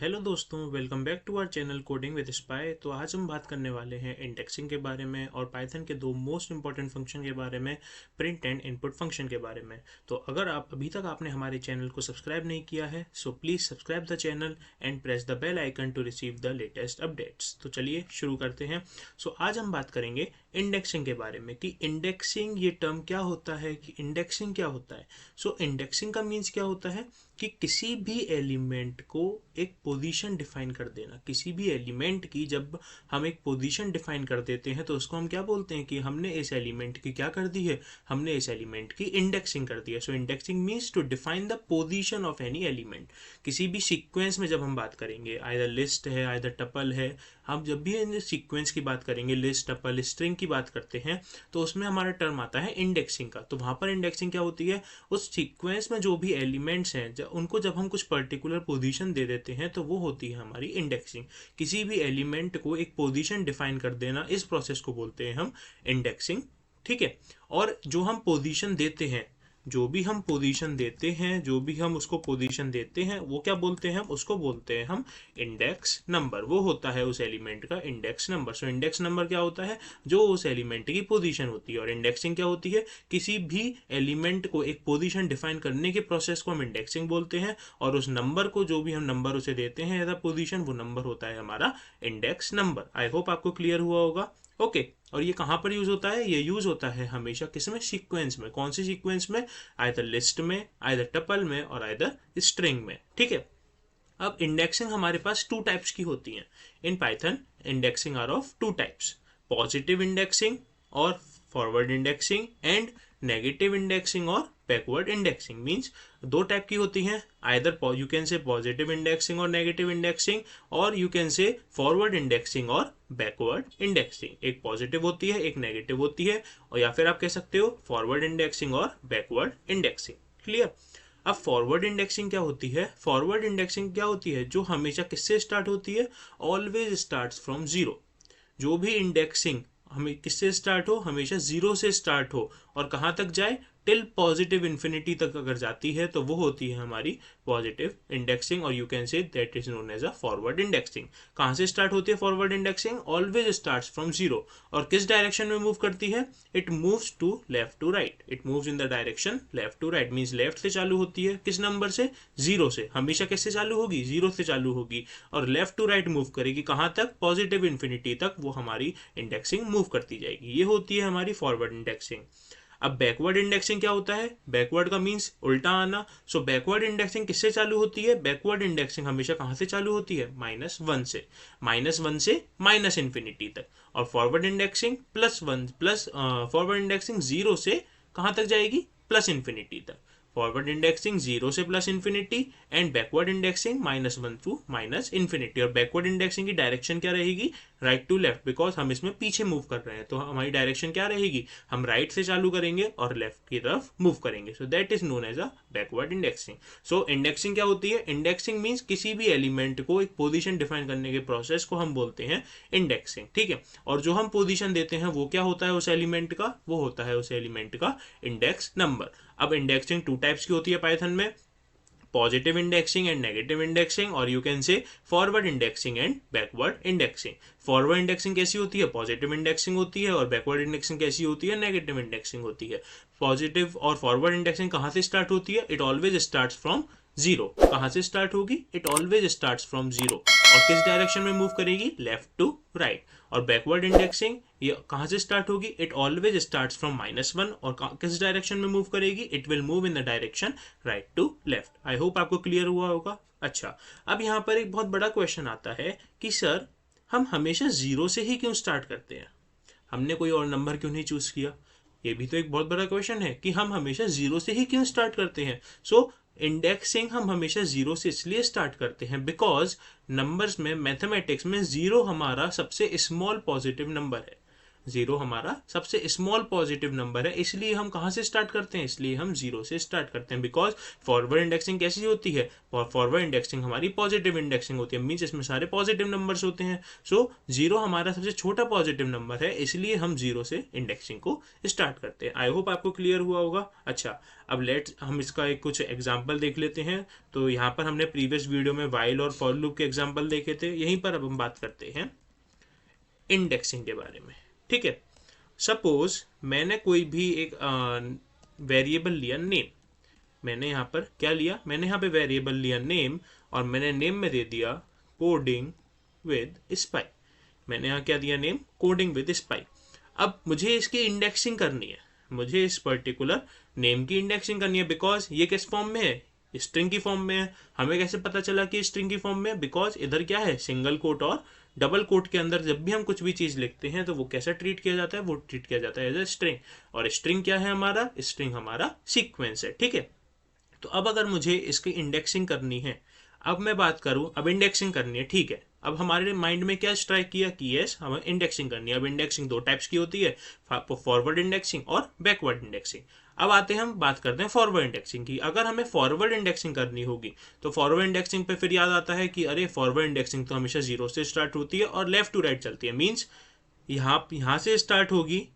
Hello दोस्तों, welcome back to our channel coding with spy. तो आज हम बात करने वाले हैं इंडेक्सिंग के बारे में और पाइथन के दो मोस्ट इंपॉर्टेंट फंक्शन के बारे में, प्रिंट एंड इनपुट फंक्शन के बारे में। तो अगर आप अभी तक आपने हमारे चैनल को सब्सक्राइब नहीं किया है so please subscribe the channel and press the bell icon to receive the latest updates. तो चलिए शुरू करते हैं। आज हम बात करेंगे इंडेक्सिंग के बारे में कि इंडेक्सिंग ये टर्म क्या होता है, कि इंडेक्सिंग क्या होता है। इंडेक्सिंग का मीन्स क्या होता है कि किसी भी एलिमेंट को एक पोजीशन डिफाइन कर देना। किसी भी एलिमेंट की जब हम एक पोजीशन डिफाइन कर देते हैं तो उसको हम क्या बोलते हैं कि हमने इस एलिमेंट की क्या कर दी है, हमने इस एलिमेंट की इंडेक्सिंग कर दी है। So indexing means to define the position of any element. किसी भी सीक्वेंस में जब हम बात करेंगे, आइदर लिस्ट है आइदर टपल है, हम जब भी इन सीक्वेंस की बात करेंगे, लिस्ट टपल स्ट्रिंग की बात करते हैं, तो उसमें हमारा टर्म आता है इंडेक्सिंग का। तो वहां पर इंडेक्सिंग क्या होती है, उस सीक्वेंस में जो भी एलिमेंट्स हैं उनको जब हम कुछ पर्टिकुलर पोजीशन दे देते हैं तो वो होती है हमारी इंडेक्सिंग। किसी भी एलिमेंट को एक पोजीशन डिफाइन कर देना, इस प्रोसेस को बोलते हैं हम इंडेक्सिंग। ठीक है। और जो हम पोजीशन देते हैं, जो भी हम पोजीशन देते हैं, जो भी हम उसको पोजीशन देते हैं, वो क्या बोलते हैं, उसको बोलते हैं हम इंडेक्स नंबर। वो होता है उस एलिमेंट का index number. So index number क्या होता है, जो उस एलिमेंट की पोजीशन होती है। और इंडेक्सिंग क्या होती है, किसी भी एलिमेंट को एक पोजीशन डिफाइन करने के प्रोसेस को हम इंडेक्सिंग बोलते हैं। और उस नंबर को, जो भी हम नंबर उसे देते हैं एज अ पोजीशन, वो नंबर होता है हमारा इंडेक्स नंबर। आई होप आपको क्लियर हुआ होगा। ओके। और ये कहाँ पर यूज होता है, ये यूज होता है हमेशा किसमें, सीक्वेंस में। कौन सी सीक्वेंस में, आइदर लिस्ट में, आइदर टपल में और आइदर स्ट्रिंग में। ठीक है। अब इंडेक्सिंग हमारे पास टू टाइप्स की होती हैं in Python. Indexing are of two types, positive indexing और forward indexing, and negative indexing और बैकवर्ड इंडेक्सिंग। मीन्स दो टाइप की होती हैं, either you can say positive indexing और नेगेटिव इंडेक्सिंग, और you can say forward indexing और backward indexing. एक पॉजिटिव होती है, एक नेगेटिव होती है, और या फिर आप कह सकते हो फॉरवर्ड इंडेक्सिंग और बैकवर्ड इंडेक्सिंग। क्लियर। अब फॉरवर्ड इंडेक्सिंग क्या होती है, फॉरवर्ड इंडेक्सिंग क्या होती है, जो हमेशा किससे स्टार्ट होती है, ऑलवेज स्टार्ट्स फ्रॉम जीरो। जो भी इंडेक्सिंग हमें किससे स्टार्ट हो, हमेशा जीरो से स्टार्ट हो और कहाँ तक जाए, टिल पॉजिटिव इन्फिनिटी तक अगर जाती है तो वो होती है हमारी पॉजिटिव इंडेक्सिंग, और you can say that is known as a forward indexing. कहाँ से स्टार्ट होती है forward indexing, always starts from zero. और किस डायरेक्शन में मूव करती है, it moves to left to right. It moves in the direction left to right. Means left से चालू होती है, किस नंबर से, जीरो से। हमेशा किससे चालू होगी, जीरो से चालू होगी, और लेफ्ट टू राइट मूव करेगी। कहाँ तक, पॉजिटिव इन्फिनिटी तक वो हमारी इंडेक्सिंग मूव करती जाएगी। ये होती है हमारी फॉरवर्ड इंडेक्सिंग। अब बैकवर्ड इंडेक्सिंग क्या होता है, बैकवर्ड का मीन्स उल्टा आना। सो बैकवर्ड इंडेक्सिंग किससे चालू होती है, बैकवर्ड इंडेक्सिंग हमेशा कहाँ से चालू होती है, -1 से। -1 से माइनस इन्फिनिटी तक। और forward indexing +1 plus forward indexing 0 से कहाँ तक जाएगी, प्लस इन्फिनिटी तक। फॉरवर्ड इंडेक्सिंग 0 से plus infinity, and backward indexing -1 to minus infinity. और बैकवर्ड इंडेक्सिंग की डायरेक्शन क्या रहेगी, राइट टू लेफ्ट, बिकॉज हम इसमें पीछे मूव कर रहे हैं। तो हमारी डायरेक्शन क्या रहेगी, हम राइट से चालू करेंगे और लेफ्ट की तरफ मूव करेंगे। So that is known as a backward indexing. So indexing क्या होती है, इंडेक्सिंग मीन्स किसी भी एलिमेंट को एक पोजीशन डिफाइन करने के प्रोसेस को हम बोलते हैं इंडेक्सिंग। ठीक है। और जो हम पोजीशन देते हैं वो क्या होता है उस एलिमेंट का, वो होता है उस एलिमेंट का इंडेक्स नंबर। अब इंडेक्सिंग टू टाइप्स की होती है पाइथन में, positive indexing and negative indexing, और you can say forward indexing and backward indexing. Forward indexing कैसी होती है, पॉजिटिव इंडेक्सिंग होती है, और बैकवर्ड इंडेक्सिंग कैसी होती है, नेगेटिव इंडेक्सिंग होती है। पॉजिटिव और फॉरवर्ड इंडेक्सिंग कहाँ से स्टार्ट होती है, it always starts from zero. कहाँ से स्टार्ट होगी, it always starts from zero, और किस डायरेक्शन में मूव करेगी, लेफ्ट टू राइट। और बैकवर्ड इंडेक्सिंग ये कहाँ से स्टार्ट होगी, इट ऑलवेज स्टार्ट्स फ्रॉम -1, और किस डायरेक्शन में मूव करेगी, it will move in the direction right to left. I hope आपको क्लियर हुआ होगा। अच्छा, अब यहाँ पर एक बहुत बड़ा क्वेश्चन आता है कि सर हम हमेशा जीरो से ही क्यों स्टार्ट करते हैं, हमने कोई और नंबर क्यों नहीं चूज किया। ये भी तो एक बहुत बड़ा क्वेश्चन है कि हम हमेशा जीरो से ही क्यों स्टार्ट करते हैं। सो इंडेक्सिंग हम हमेशा जीरो से इसलिए स्टार्ट करते हैं बिकॉज नंबर्स में, मैथमेटिक्स में, जीरो हमारा सबसे स्मॉल पॉजिटिव नंबर है। जीरो हमारा सबसे स्मॉल पॉजिटिव नंबर है, इसलिए हम कहाँ से स्टार्ट करते हैं, इसलिए हम जीरो से स्टार्ट करते हैं। बिकॉज फॉरवर्ड इंडेक्सिंग कैसी होती है, फॉरवर्ड इंडेक्सिंग हमारी पॉजिटिव इंडेक्सिंग होती है, मीन्स इसमें सारे पॉजिटिव नंबर्स होते हैं। सो जीरो हमारा सबसे छोटा पॉजिटिव नंबर है, इसलिए हम जीरो से इंडेक्सिंग को स्टार्ट करते हैं। आई होप आपको क्लियर हुआ होगा। अच्छा, अब लेट्स हम इसका एक कुछ एग्जाम्पल देख लेते हैं। तो यहाँ पर हमने प्रीवियस वीडियो में वाइल और फॉर लूप के एग्जाम्पल देखे थे, यहीं पर अब हम बात करते हैं इंडेक्सिंग के बारे में। ठीक है, सपोज मैंने कोई भी एक वेरिएबल लिया नेम, मैंने यहाँ पर क्या लिया, मैंने यहाँ पे वेरिएबल लिया नेम, और मैंने नेम में दे दिया कोडिंग विद स्पाई। मैंने यहाँ क्या दिया, नेम कोडिंग विद स्पाई। अब मुझे इसकी इंडेक्सिंग करनी है, मुझे इस पर्टिकुलर नेम की इंडेक्सिंग करनी है, बिकॉज ये किस फॉर्म में है, स्ट्रिंग की फॉर्म में है। हमें कैसे पता चला कि स्ट्रिंग की फॉर्म में है, बिकॉज इधर क्या है, सिंगल कोट और डबल कोट के अंदर जब भी हम कुछ भी चीज लिखते हैं तो वो कैसा ट्रीट किया जाता है, वो ट्रीट किया जाता है एज ए स्ट्रिंग। और स्ट्रिंग क्या है हमारा, स्ट्रिंग हमारा सीक्वेंस है। ठीक है, तो अब अगर मुझे इसकी इंडेक्सिंग करनी है, अब मैं बात करूं, अब इंडेक्सिंग करनी है, ठीक है। अब हमारे माइंड में क्या स्ट्राइक किया कि यस हमें इंडेक्सिंग करनी है। अब इंडेक्सिंग दो टाइप्स की होती है, फॉरवर्ड इंडेक्सिंग और बैकवर्ड इंडेक्सिंग। अब आते हैं, हम बात करते हैं फॉरवर्ड इंडेक्सिंग की। अगर हमें फॉरवर्ड इंडेक्सिंग करनी होगी तो फॉरवर्ड इंडेक्सिंग पे फिर याद आता है कि अरे फॉरवर्ड इंडेक्सिंग तो हमेशा जीरो से स्टार्ट होती है और लेफ्ट टू राइट चलती है। मीन्स यहाँ से स्टार्ट होगी,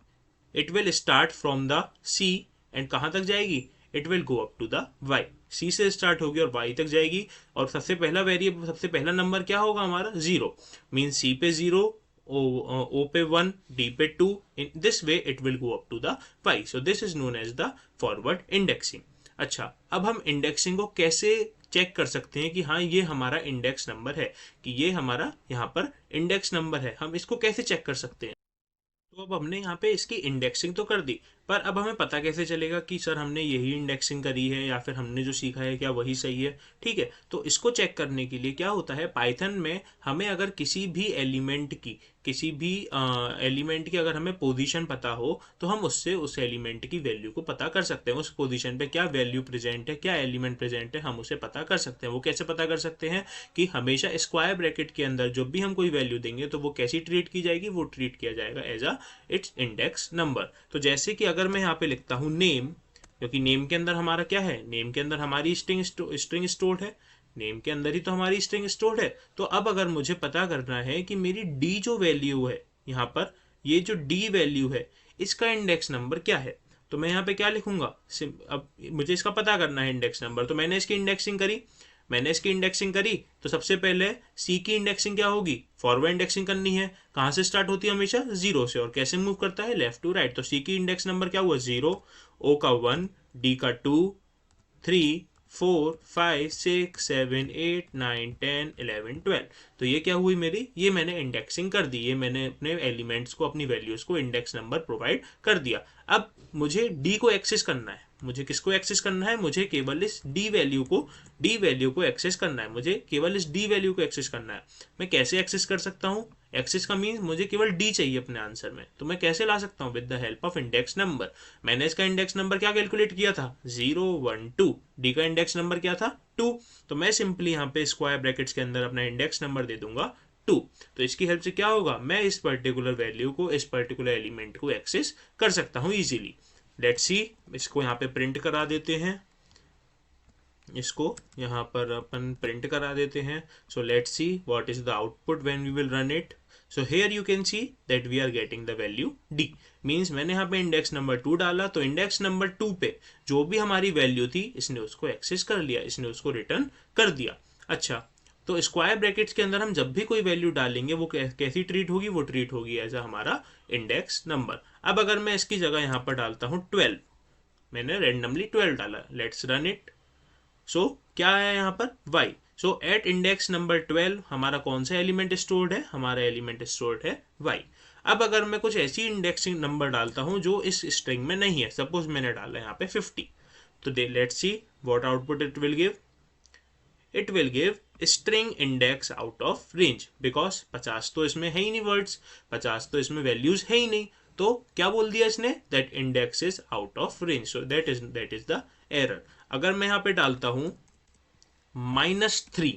it will start from the C and कहाँ तक जाएगी, it will go up to the Y. C से स्टार्ट होगी और वाई तक जाएगी, और सबसे पहला वेरिएबल, सबसे पहला नंबर क्या होगा हमारा, जीरो। मीन सी पे जीरो, ओ पे वन, डी पे two, in this way it will go up to the Y. So this is known as the forward indexing. अच्छा, अब हम इंडेक्सिंग को कैसे चेक कर सकते हैं कि हाँ ये हमारा इंडेक्स नंबर है, कि ये हमारा यहाँ पर इंडेक्स नंबर है, हम इसको कैसे चेक कर सकते हैं। तो अब हमने यहाँ पे इसकी इंडेक्सिंग तो कर दी, पर अब हमें पता कैसे चलेगा कि सर हमने यही इंडेक्सिंग करी है या फिर हमने जो सीखा है क्या वही सही है। ठीक है, तो इसको चेक करने के लिए क्या होता है, पाइथन में हमें अगर किसी भी एलिमेंट की, किसी भी एलिमेंट की अगर हमें पोजीशन पता हो तो हम उससे उस एलिमेंट की वैल्यू को पता कर सकते हैं। उस पोजीशन पे क्या वैल्यू प्रेजेंट है, क्या एलिमेंट प्रेजेंट है, हम उसे पता कर सकते हैं। वो कैसे पता कर सकते हैं कि हमेशा स्क्वायर ब्रैकेट के अंदर जब भी हम कोई वैल्यू देंगे तो वो कैसी ट्रीट की जाएगी, वो ट्रीट किया जाएगा as a its index number. तो जैसे कि अगर मैं यहाँ पे लिखता हूँ नेम, क्योंकि नेम के अंदर हमारा क्या है, नेम के अंदर हमारी स्ट्रिंग स्टोर्ड है, नेम के अंदर ही तो हमारी स्ट्रिंग स्टोर्ड है। तो अब अगर मुझे पता करना है कि मेरी डी जो वैल्यू है यहाँ पर, ये जो डी वैल्यू है इसका इंडेक्स नंबर क्या है, तो मैं यहाँ पे क्या लिखूंगा, अब मुझे इसका पता करना है इंडेक्स नंबर। तो मैंने इसकी इंडेक्सिंग करी, तो सबसे पहले सी की इंडेक्सिंग क्या होगी, फॉरवर्ड इंडेक्सिंग करनी है। कहाँ से स्टार्ट होती है, हमेशा जीरो से, और कैसे मूव करता है, लेफ्ट टू राइट। तो सी की इंडेक्स नंबर क्या हुआ, जीरो, ओ का वन, डी का टू, 3, 4, 5, 6, 7, 8, 9, 10, 11, 12। तो ये क्या हुई मेरी, ये मैंने इंडेक्सिंग कर दी, ये मैंने अपने एलिमेंट्स को, अपनी वैल्यूज को इंडेक्स नंबर प्रोवाइड कर दिया। अब मुझे डी को एक्सेस करना है, मुझे किसको एक्सेस करना है, मुझे केवल इस डी वैल्यू को एक्सेस करना है, मुझे केवल इस डी वैल्यू को एक्सेस करना है। मैं कैसे एक्सेस कर सकता हूँ, एक्सेस का मीन मुझे केवल डी चाहिए अपने आंसर में, तो मैं कैसे ला सकता हूँ, with the help of index number. मैंने इसका इंडेक्स नंबर क्या कैलकुलेट किया था, 0, 1, 2। डी का इंडेक्स नंबर क्या था, 2। तो मैं सिंपली यहाँ पे स्क्वायर ब्रैकेट्स के अंदर अपना इंडेक्स नंबर दे दूंगा 2। तो इसकी हेल्प से क्या होगा, मैं इस पर्टिकुलर वैल्यू को, इस पर्टिकुलर एलिमेंट को एक्सेस कर सकता हूँ इजीली। लेट्स सी, इसको यहाँ पे प्रिंट करा देते हैं, इसको यहाँ पर अपन प्रिंट करा देते हैं। So let's see what is the output when we will run it. So here you can see that we are getting the value D. Means मैंने यहाँ पे इंडेक्स नंबर 2 डाला, तो इंडेक्स नंबर 2 पे जो भी हमारी वैल्यू थी इसने उसको एक्सेस कर लिया, इसने उसको रिटर्न कर दिया। अच्छा, तो स्क्वायर ब्रैकेट्स के अंदर हम जब भी कोई वैल्यू डालेंगे वो कैसी ट्रीट होगी, वो ट्रीट होगी एज हमारा इंडेक्स नंबर। अब अगर मैं इसकी जगह यहाँ पर डालता हूँ 12, मैंने रेंडमली 12 डाला, लेट्स रन इट। सो क्या है यहाँ पर, y। सो एट इंडेक्स नंबर 12 हमारा कौन सा एलिमेंट स्टोर्ड है, हमारा एलिमेंट स्टोर्ड है y। अब अगर मैं कुछ ऐसी इंडेक्सिंग नंबर डालता हूँ जो इस स्ट्रिंग में नहीं है, सपोज मैंने डाला यहाँ पे 50, तो let's see what output it will give. It will give string index out of range, because 50 तो इसमें है ही नहीं वर्ड्स, 50 तो इसमें वैल्यूज है ही नहीं। तो क्या बोल दिया इसने, that index is out of range. So that is the error. अगर मैं यहाँ पे डालता हूं -3,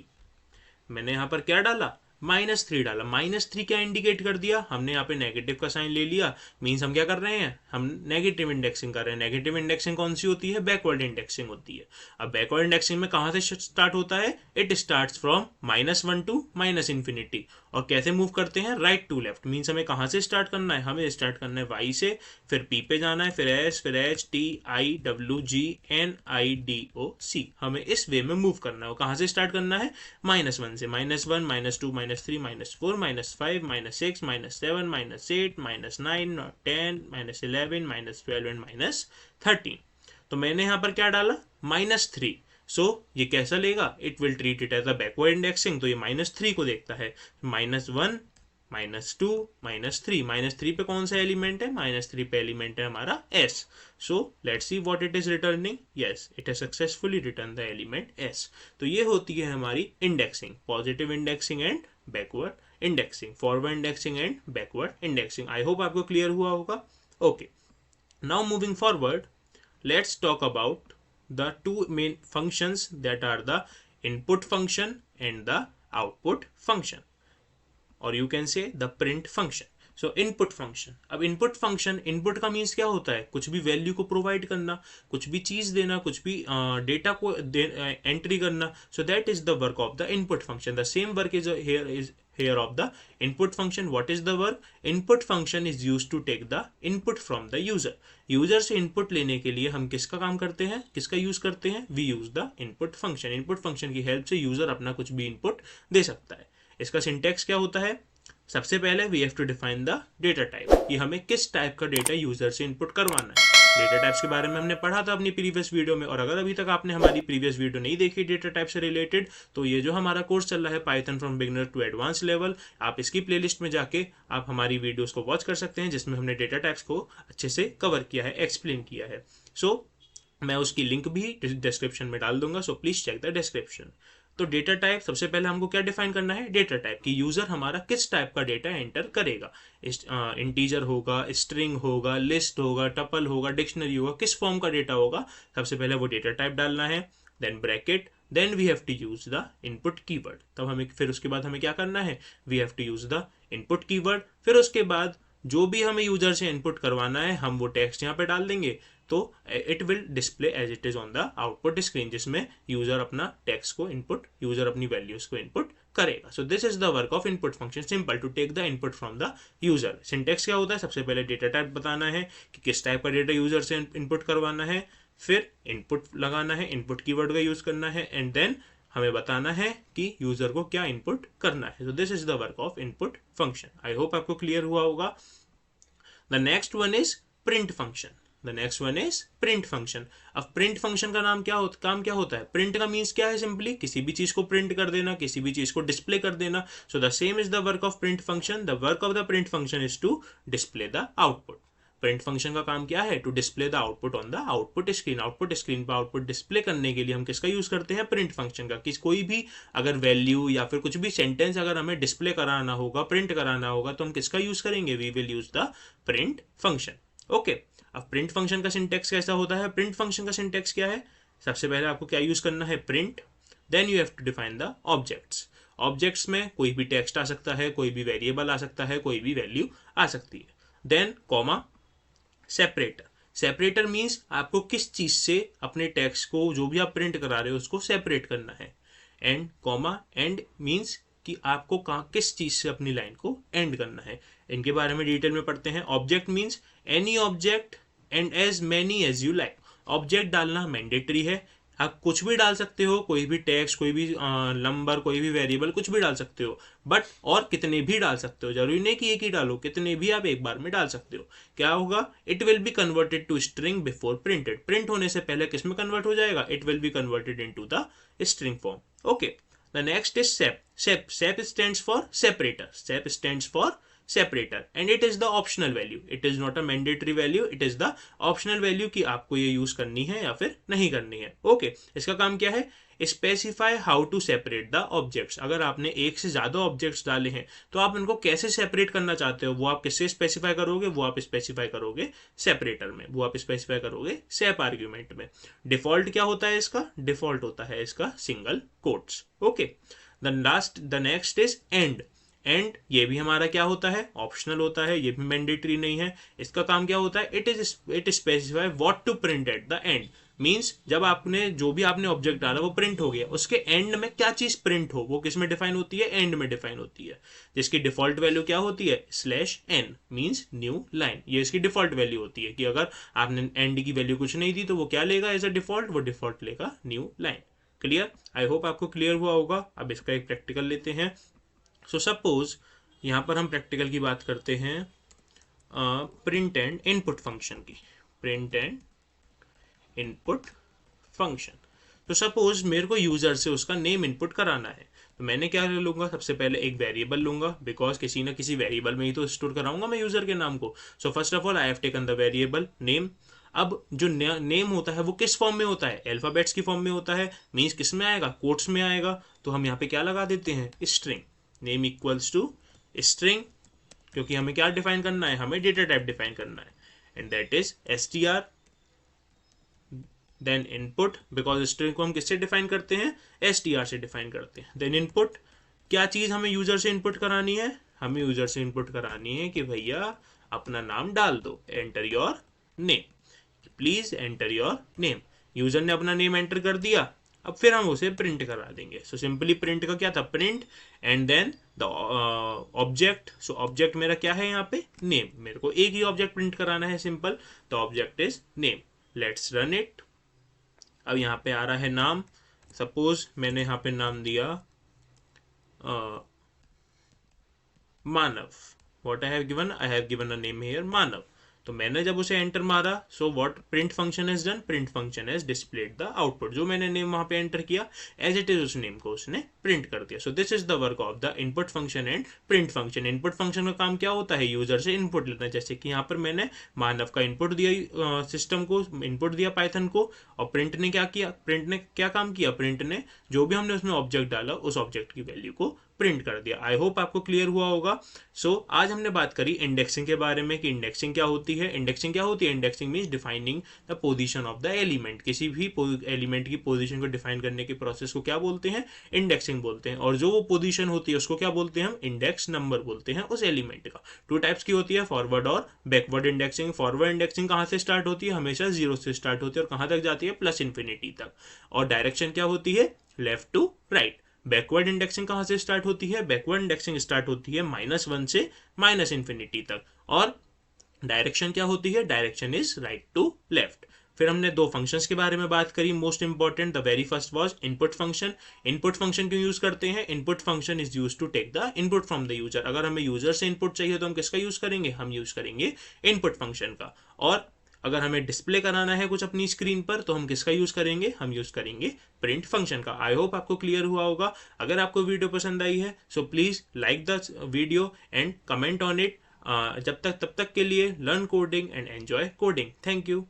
मैंने यहाँ पर क्या डाला, -3 डाला। -3 क्या इंडिकेट कर दिया हमने, यहाँ पे नेगेटिव का साइन ले लिया, मीन्स हम क्या कर रहे हैं, हम नेगेटिव इंडेक्सिंग कर रहे हैं। नेगेटिव इंडेक्सिंग कौन सी होती है, बैकवर्ड इंडेक्सिंग होती है। अब बैकवर्ड इंडेक्सिंग में कहाँ से स्टार्ट होता है, it start from -1 to -infinity। और कैसे मूव करते हैं, राइट टू लेफ्ट, मीन्स हमें कहाँ से स्टार्ट करना है, हमें स्टार्ट करना है y से, फिर p पे जाना है, फिर s, फिर h, t, i, w, g, n, i, d, o, c। हमें इस वे में मूव करना है। कहाँ से स्टार्ट करना है, -1 से, -1, -2, -3, -4, -5, -6, -7, -8, -9, 10, -11, -12 एंड -13। तो मैंने यहाँ पर क्या डाला, -3। सो ये कैसा लेगा, it will treat it as a backward indexing, तो ये -3 को देखता है। -1, -2, -3, -3 पे कौन सा एलिमेंट है, -3 पे एलिमेंट है हमारा s। So let's see what it is returning, yes it has successfully return the element s। तो ये होती है हमारी indexing, positive indexing and backward indexing, forward indexing and backward indexing. I hope आपको क्लियर हुआ होगा। Okay, now moving forward, let's talk about the two main functions that are the input function and the output function, or you can say the print function. So input function, अब input function, input का means क्या होता है, कुछ भी value को provide करना, कुछ भी चीज देना, कुछ भी डेटा को एंट्री करना। सो that is the work of the input function. The same work is here of the input function. What is the work? Input function is used to take the input from the user. User से input लेने के लिए हम किसका काम करते हैं, किसका यूज करते हैं, we use the input function. Input function की हेल्प से यूजर अपना कुछ भी इनपुट दे सकता है। इसका सिंटेक्स क्या होता है, सबसे पहले we have to define the data type, कि हमें किस टाइप का डेटा यूजर से इनपुट करवाना है। डेटा टाइप्स के बारे में हमने पढ़ा था अपनी प्रीवियस वीडियो में, और अगर अभी तक आपने हमारी प्रीवियस वीडियो नहीं देखी डेटा टाइप से रिलेटेड, तो ये जो हमारा कोर्स चल रहा है Python from beginner to advance level, आप इसकी प्लेलिस्ट में जाके आप हमारी वीडियोस को वॉच कर सकते हैं, जिसमें हमने डेटा टाइप्स को अच्छे से कवर किया है, एक्सप्लेन किया है। सो मैं उसकी लिंक भी डिस्क्रिप्शन में डाल दूंगा, so please check the description. तो डेटा टाइप, सबसे पहले हमको क्या डिफाइन करना है, डेटा टाइप की यूजर हमारा किस टाइप का डेटा एंटर करेगा। इंटीजर होगा, स्ट्रिंग होगा, लिस्ट होगा, टपल होगा, डिक्शनरी होगा, किस फॉर्म का डेटा होगा, सबसे पहले वो डेटा टाइप डालना है। Then bracket, then we have to use the input keyword. तब हमें फिर उसके बाद हमें क्या करना है, we have to use the input keyword. फिर उसके बाद जो भी हमें यूजर से इनपुट करवाना है हम वो टेक्स्ट यहाँ पे डाल देंगे, तो it will display as it is on the output screen, जिसमें यूजर अपना टेक्स्ट को इनपुट, यूजर अपनी वैल्यूज को इनपुट करेगा। So this is the work of input function, simple to take the input from the user. Syntax क्या होता है, सबसे पहले डेटा टाइप बताना है कि किस टाइप का डेटा यूजर से इनपुट करवाना है, फिर इनपुट लगाना है, इनपुट कीवर्ड का यूज करना है, एंड देन हमें बताना है कि यूजर को क्या इनपुट करना है। सो this is the work of input function. I hope आपको क्लियर हुआ होगा। The next one is print function. The next one is print function. अब प्रिंट फंक्शन का काम क्या होता है, प्रिंट का मीन्स क्या है, सिंपली किसी भी चीज को प्रिंट कर देना, किसी भी चीज को डिस्प्ले कर देना। So the same is the work of print function. The work of the print function is to display the output. Print function का काम क्या है, to display the output on the output screen. Output screen पर output display करने के लिए हम किसका यूज करते हैं, प्रिंट फंक्शन का। कोई भी अगर वैल्यू या फिर कुछ भी सेंटेंस अगर हमें डिस्प्ले कराना होगा, प्रिंट कराना होगा, तो हम किसका यूज करेंगे, we will use the print function. Okay, अब प्रिंट फंक्शन का सिंटेक्स कैसा होता है, प्रिंट फंक्शन का सिंटेक्स क्या है, सबसे पहले आपको क्या यूज करना है, print, then you have to define the objects. Objects में कोई भी टेक्स्ट आ सकता है, कोई भी वेरिएबल आ सकता है, कोई भी वैल्यू आ सकती है। Then comma, separator. Separator means आपको किस चीज से अपने टेक्स्ट को, जो भी आप प्रिंट करा रहे हो, उसको सेपरेट करना है। एंड कॉमा, एंड मीन्स कि आपको किस चीज से अपनी लाइन को एंड करना है। इनके बारे में डिटेल में पढ़ते हैं। Object means any object and as many as you like. Object डालना मैंडेटरी है, आप कुछ भी डाल सकते हो, कोई भी टेक्स्ट, कोई भी नंबर, कोई भी वेरिएबल, कुछ भी डाल सकते हो, बट और कितने भी डाल सकते हो, जरूरी नहीं कि एक ही डालो, कितने भी आप एक बार में डाल सकते हो। क्या होगा, it will be converted to string before printed. Print होने से पहले किस में कन्वर्ट हो जाएगा, it will be converted into the string form. Okay, the next is sep. Sep stands for separator. Sep stands for separator and it is the optional value. It is not a mandatory value, it is the optional value कि आपको ये use करनी है या फिर नहीं करनी है। ओके, इसका काम क्या है, specify how to separate the objects. अगर आपने एक से ज्यादा ऑब्जेक्ट्स डाले हैं तो आप इनको कैसे सेपरेट करना चाहते हो, वो आप किससे स्पेसिफाई करोगे, वो आप स्पेसिफाई करोगे सेपरेटर में, वो आप स्पेसिफाई करोगे सेप आर्ग्यूमेंट में। डिफॉल्ट क्या होता है इसका, डिफॉल्ट होता है इसका single quotes. Okay, the next is and. And ये भी हमारा क्या होता है, ऑप्शनल होता है, ये भी मैंडेटरी नहीं है। इसका काम क्या होता है, it specify what to print at the end. Means जब आपने जो भी आपने ऑब्जेक्ट डाला वो प्रिंट हो गया, उसके एंड में क्या चीज प्रिंट हो वो किस में डिफाइन होती है, एंड में डिफाइन होती है, जिसकी डिफॉल्ट वैल्यू क्या होती है, /n मीन्स न्यू लाइन। ये इसकी डिफॉल्ट वैल्यू होती है कि अगर आपने एंड की वैल्यू कुछ नहीं दी तो वो क्या लेगा एज अ डिफॉल्ट, वो डिफॉल्ट लेगा न्यू लाइन। क्लियर, आई होप आपको क्लियर हुआ होगा। अब इसका एक प्रैक्टिकल लेते हैं। सो सपोज यहाँ पर हम प्रैक्टिकल की बात करते हैं प्रिंट एंड इनपुट फंक्शन की। Print and input function. तो सपोज मेरे को यूजर से उसका नेम इनपुट कराना है, तो मैंने क्या लूंगा, सबसे पहले एक वेरिएबल लूंगा, बिकॉज किसी ना किसी वेरिएबल में ही तो स्टोर कराऊंगा मैं यूजर के नाम को। So first of all I have taken the variable name. अब जो नेम होता है वो किस फॉर्म में होता है, अल्फाबेट्स की फॉर्म में होता है, मीन्स किस में आएगा, कोट्स में आएगा। तो हम यहाँ पे क्या लगा देते हैं, string. Name equals to string, क्योंकि हमें क्या डिफाइन करना है, हमें डेटा टाइप डिफाइन करना है, and that is str। Then input, because string को हम किससे डिफाइन करते हैं, str से डिफाइन करते हैं। देन इनपुट, क्या चीज हमें यूजर से इनपुट करानी है, हमें यूजर से इनपुट करानी है कि भैया अपना नाम डाल दो, enter your name, please enter your name. User ने अपना नेम एंटर कर दिया, अब फिर हम उसे प्रिंट करा देंगे। सो सिंपली प्रिंट का क्या था, print and then the object. So object मेरा क्या है यहाँ पे, नेम। मेरे को एक ही ऑब्जेक्ट प्रिंट कराना है, simple. The object is name. Let's run it. अब यहाँ पे आ रहा है नाम। सपोज मैंने यहाँ पे नाम दिया Manav. What I have given, I have given a name here Manav. तो मैंने जब उसे एंटर मारा, so what print function is done, print function has displayed the output. जो मैंने नेम वहां पे एंटर किया एज इट इज, उस नेम को उसने प्रिंट कर दिया। So this is the work of the input function and print function. Input function का काम क्या होता है, यूजर से इनपुट लेना। जैसे कि यहाँ पर मैंने मानव का इनपुट दिया, सिस्टम को इनपुट दिया पाइथन को, और प्रिंट ने क्या किया, प्रिंट ने क्या काम किया, प्रिंट ने जो भी हमने उसमें ऑब्जेक्ट डाला उस ऑब्जेक्ट की वैल्यू को प्रिंट कर दिया। आई होप आपको क्लियर हुआ होगा। सो आज हमने बात करी इंडेक्सिंग के बारे में कि इंडेक्सिंग क्या होती है। इंडेक्सिंग क्या होती है, indexing means defining the position of the element. किसी भी एलिमेंट की पोजीशन को डिफाइन करने के प्रोसेस को क्या बोलते हैं, इंडेक्सिंग बोलते हैं। और जो वो पोजीशन होती है उसको क्या बोलते हैं, हम इंडेक्स नंबर बोलते हैं उस एलिमेंट का। टू टाइप्स की होती है, फॉरवर्ड और बैकवर्ड इंडेक्सिंग। फॉरवर्ड इंडेक्सिंग कहाँ से स्टार्ट होती है, हमेशा 0 से स्टार्ट होती है और कहाँ तक जाती है, +∞ तक। और डायरेक्शन क्या होती है, left to right. Backward indexing कहाँ से स्टार्ट होती है, बैकवर्ड इंडेक्सिंग स्टार्ट होती है -1 से -∞ तक। और डायरेक्शन क्या होती है, direction is right to left. फिर हमने दो फंक्शंस के बारे में बात करी, most important. The very first was input function. Input function क्यों यूज करते हैं, input function is use to take the input from the user. अगर हमें यूजर से इनपुट चाहिए तो हम किसका यूज करेंगे, हम यूज करेंगे इनपुट फंक्शन का। और अगर हमें डिस्प्ले कराना है कुछ अपनी स्क्रीन पर तो हम किसका यूज करेंगे, हम यूज करेंगे प्रिंट फंक्शन का। आई होप आपको क्लियर हुआ होगा। अगर आपको वीडियो पसंद आई है so please like the video and comment on it. तब तक के लिए learn coding and enjoy coding. Thank you.